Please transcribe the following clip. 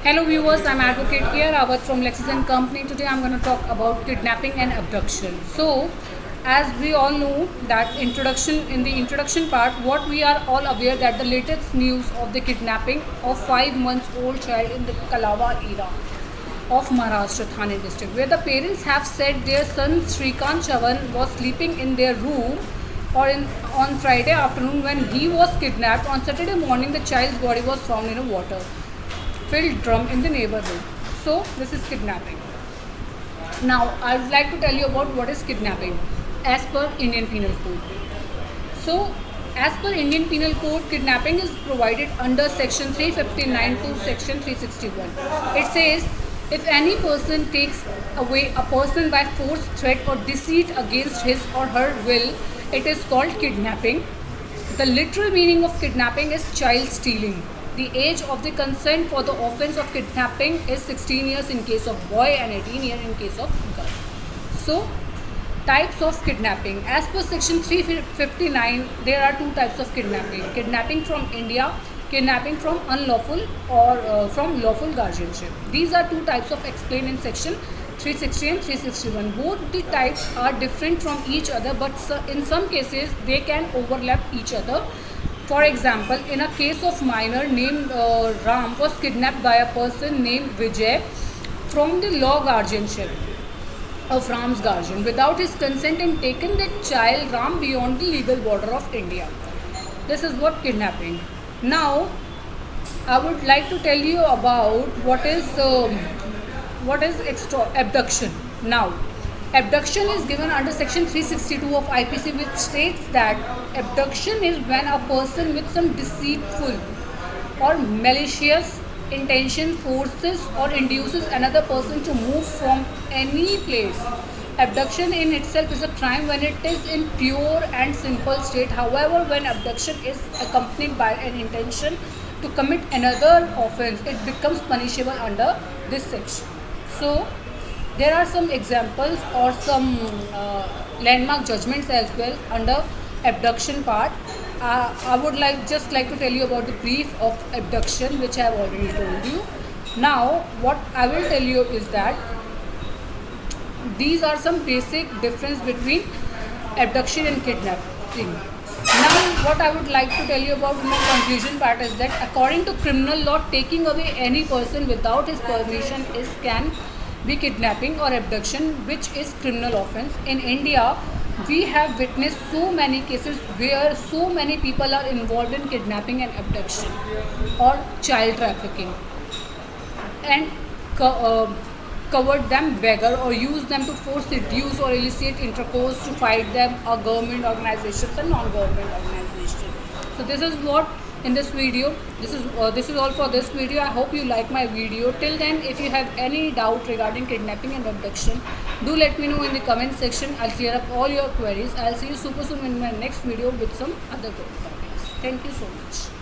Hello viewers, I'm Advocate Kia Rawat from Lexis and Company. Today I'm going to talk about kidnapping and abduction. So, as we all know that in the introduction part, what we are all aware that the latest news of the kidnapping of 5 months old child in the Kalava era of Maharashtra Thane district, where the parents have said their son Shrikant Chavan was sleeping in their room on Friday afternoon when he was kidnapped. On Saturday morning, the child's body was found in a water filled drum in the neighborhood. So this is kidnapping. Now I would like to tell you about what is kidnapping as per Indian Penal Code. So as per Indian Penal Code, kidnapping is provided under section 359 to section 361. It says if any person takes away a person by force, threat or deceit against his or her will, it is called kidnapping. The literal meaning of kidnapping is child stealing. The age of the consent for the offence of kidnapping is 16 years in case of boy and 18 years in case of girl. So, types of kidnapping. As per section 359, there are two types of kidnapping. Kidnapping from India, kidnapping from unlawful or from lawful guardianship. These are two types of explained in section 360 and 361. Both the types are different from each other, but in some cases they can overlap each other. For example, in a case of minor named Ram was kidnapped by a person named Vijay from the law guardianship of Ram's guardian without his consent and taken the child Ram beyond the legal border of India. This is what kidnapping. Now, I would like to tell you about what is abduction. Now, abduction is given under section 362 of IPC, which states that abduction is when a person with some deceitful or malicious intention forces or induces another person to move from any place. Abduction in itself is a crime when it is in pure and simple state. However, when abduction is accompanied by an intention to commit another offense, it becomes punishable under this section. So, there are some examples or some landmark judgments as well under abduction part. I would like to tell you about the brief of abduction, which I have already told you. Now, what I will tell you is that these are some basic difference between abduction and kidnapping. Now, what I would like to tell you about in the conclusion part is that according to criminal law, taking away any person without his permission can be kidnapping or abduction, which is criminal offense. In India, we have witnessed so many cases where so many people are involved in kidnapping and abduction or child trafficking and covered them beggar or use them to force, seduce or elicit intercourse to fight them or government organizations and non-government organizations. So this is what in this video. This is all for this video. I hope you like my video. Till then, if you have any doubt regarding kidnapping and abduction, do let me know in the comment section. I'll clear up all your queries. I'll see you super soon in my next video with some other good topics. Thank you so much.